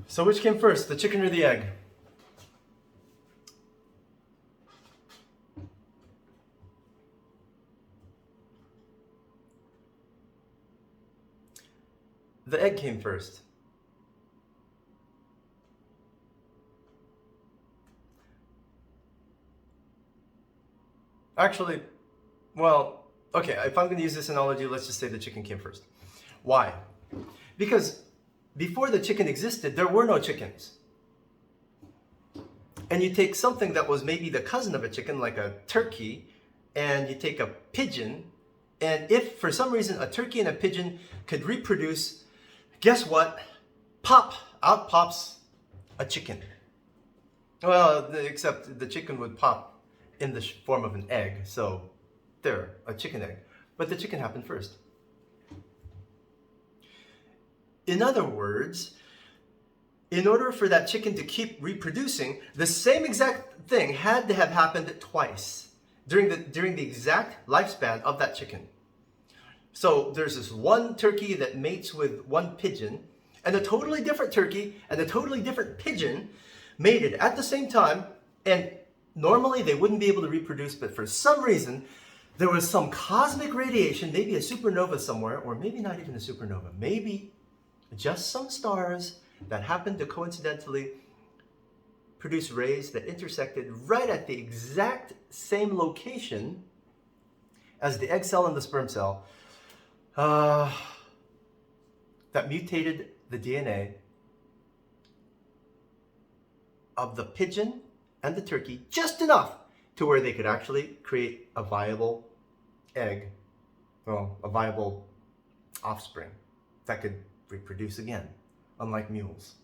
So which came first, the chicken or the egg? The egg came first. Actually, well, okay, if I'm going to use this analogy, let's just say the chicken came first. Why? Because before the chicken existed, there were no chickens. And you take something that was maybe the cousin of a chicken, like a turkey, and you take a pigeon, and if for some reason a turkey and a pigeon could reproduce, guess what? Pop! Out pops a chicken. Well, except the chicken would pop in the form of an egg, so there, a chicken egg. But the chicken happened first. In other words, in order for that chicken to keep reproducing, the same exact thing had to have happened twice during the exact lifespan of that chicken. So there's this one turkey that mates with one pigeon, and a totally different turkey and a totally different pigeon mated at the same time, and normally they wouldn't be able to reproduce, but for some reason, there was some cosmic radiation, maybe a supernova somewhere, or maybe not even a supernova, maybe just some stars that happened to coincidentally produce rays that intersected right at the exact same location as the egg cell and the sperm cell, that mutated the DNA of the pigeon and the turkey just enough to where they could actually create a viable egg, well, a viable offspring that could reproduce again, unlike mules.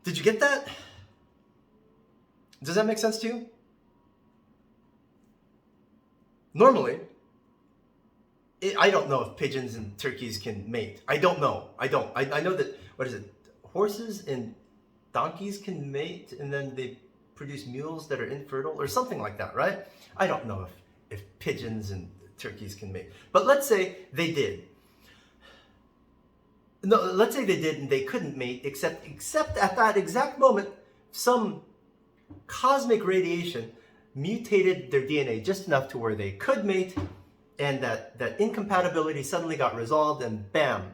Did you get that? Does that make sense to you? Normally, I don't know if pigeons and turkeys can mate. I don't know. I know that, what is it? Horses and donkeys can mate and then they produce mules that are infertile or something like that, right? I don't know if pigeons and turkeys can mate. But let's say they did. No, let's say they did and they couldn't mate except at that exact moment, some cosmic radiation mutated their DNA just enough to where they could mate, and that incompatibility suddenly got resolved, and bam,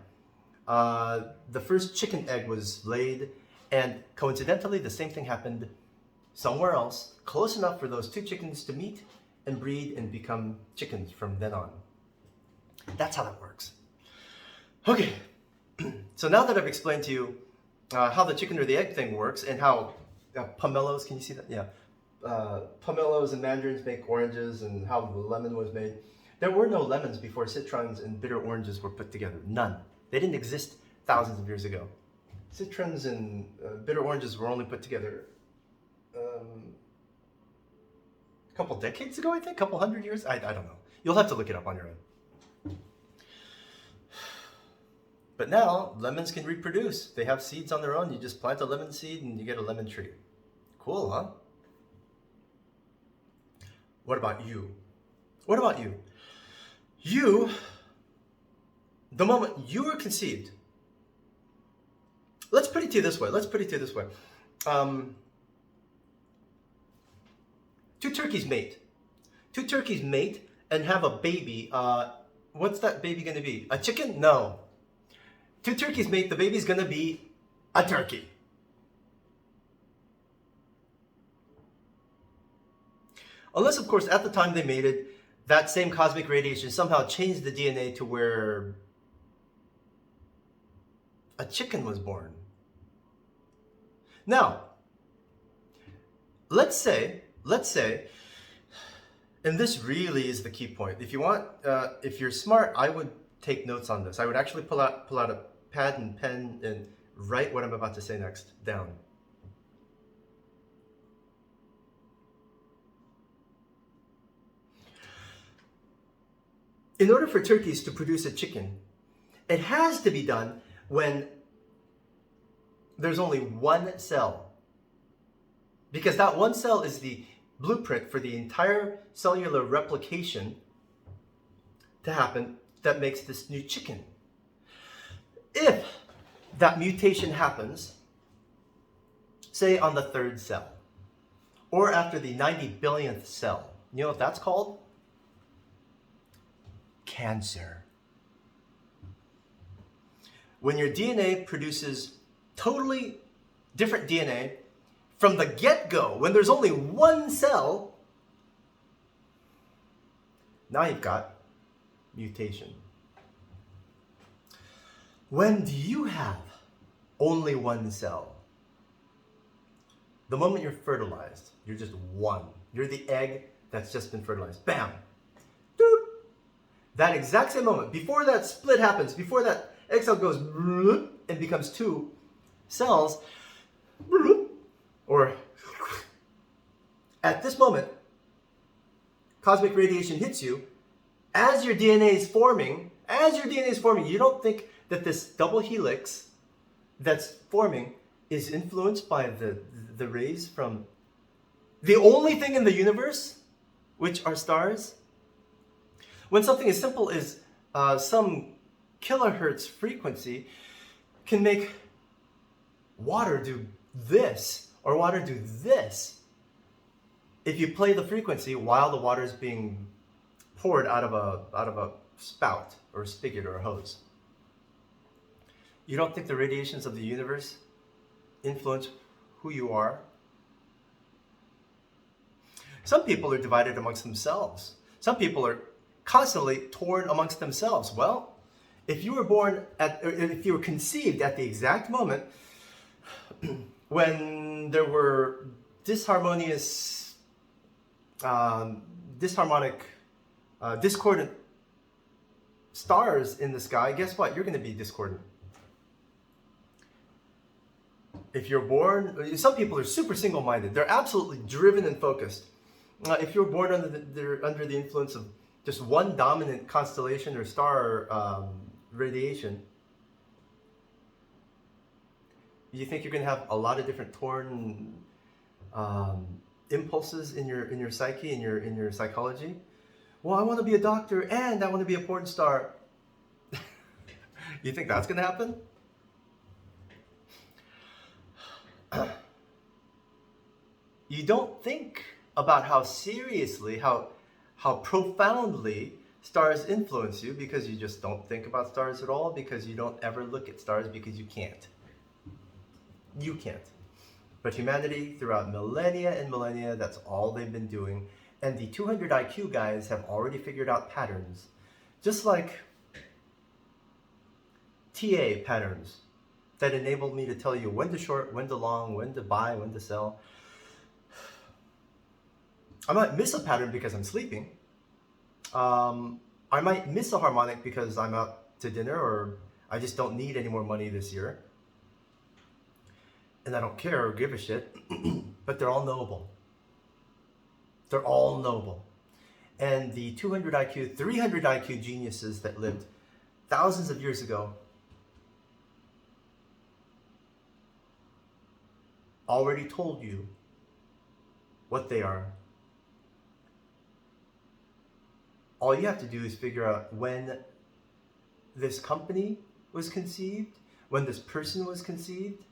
the first chicken egg was laid, and coincidentally the same thing happened somewhere else, close enough for those two chickens to meet and breed and become chickens from then on. That's how that works. Okay, so now that I've explained to you how the chicken or the egg thing works, and how pomelos, can you see that? Yeah. Pomelos and mandarins make oranges, and how the lemon was made. There were no lemons before citrons and bitter oranges were put together. None. They didn't exist thousands of years ago. Citrons and bitter oranges were only put together a couple decades ago, I think, a couple hundred years. I don't know. You'll have to look it up on your own. But now, lemons can reproduce. They have seeds on their own. You just plant a lemon seed and you get a lemon tree. Cool, huh? What about you? What about you? You, the moment you were conceived, let's put it to you this way. Two turkeys mate. Two turkeys mate and have a baby. What's that baby going to be? A chicken? No. Two turkeys mate, the baby's going to be a turkey. Unless, of course, at the time they mated, that same cosmic radiation somehow changed the DNA to where a chicken was born. Now, let's say, and this really is the key point. If you want, if you're smart, I would take notes on this. I would actually pull out a pad and pen and write what I'm about to say next down. In order for turkeys to produce a chicken, it has to be done when there's only one cell. Because that one cell is the blueprint for the entire cellular replication to happen that makes this new chicken. If that mutation happens, say on the 3rd cell, or after the 90 billionth cell. You know what that's called? Cancer. When your DNA produces totally different DNA from the get-go, when there's only one cell, now you've got mutation. When do you have only one cell? The moment you're fertilized, you're just one. You're the egg that's just been fertilized. Bam! Doop! That exact same moment, before that split happens, before that egg cell goes and becomes 2 cells, or at this moment, cosmic radiation hits you. As your DNA is forming, you don't think that this double helix that's forming is influenced by the rays from the only thing in the universe, which are stars. When something as simple as some kilohertz frequency can make water do this or water do this, if you play the frequency while the water is being poured out of a spout or a spigot or a hose, you don't think the radiations of the universe influence who you are? Some people are divided amongst themselves. Some people are constantly torn amongst themselves. Well, if you were conceived at the exact moment when there were discordant stars in the sky, guess what? You're going to be discordant. If you're born, some people are super single-minded. They're absolutely driven and focused. If you're born under the influence of just one dominant constellation or star radiation, you think you're going to have a lot of different torn impulses in your psyche, in your psychology? Well, I want to be a doctor and I want to be a porn star. You think that's going to happen? You don't think about how seriously, how profoundly stars influence you, because you just don't think about stars at all, because you don't ever look at stars, because you can't. You can't. But humanity, throughout millennia and millennia, that's all they've been doing. And the 200 IQ guys have already figured out patterns. Just like TA patterns that enabled me to tell you when to short, when to long, when to buy, when to sell. I might miss a pattern because I'm sleeping. I might miss a harmonic because I'm out to dinner, or I just don't need any more money this year. And I don't care or give a shit, but they're all knowable. They're all knowable. And the 200 IQ, 300 IQ geniuses that lived thousands of years ago already told you what they are. All you have to do is figure out when this company was conceived, when this person was conceived,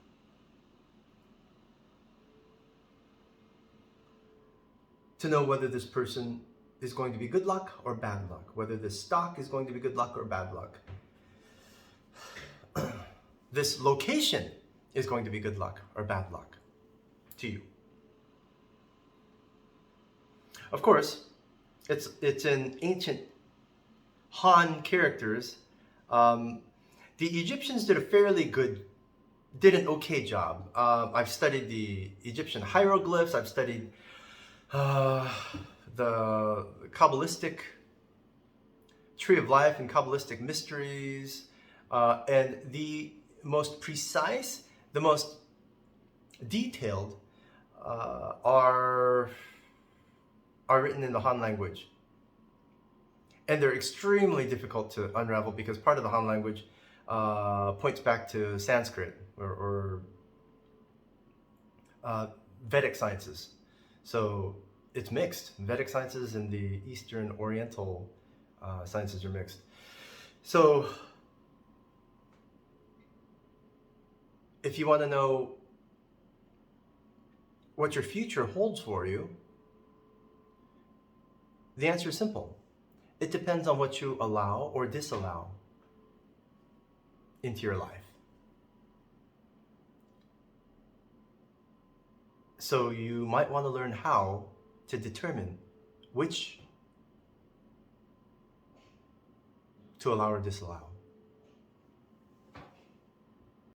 to know whether this person is going to be good luck or bad luck, whether this stock is going to be good luck or bad luck. This location is going to be good luck or bad luck to you. Of course, it's in ancient Han characters. The Egyptians did an okay job. I've studied the Egyptian hieroglyphs. I've studied the Kabbalistic tree of life and Kabbalistic mysteries, and the most precise, the most detailed are written in the Han language. And they're extremely difficult to unravel because part of the Han language points back to Sanskrit or Vedic sciences. So it's mixed. Vedic sciences and the Eastern Oriental sciences are mixed. So if you want to know what your future holds for you, the answer is simple. It depends on what you allow or disallow into your life. So you might want to learn how to determine which to allow or disallow.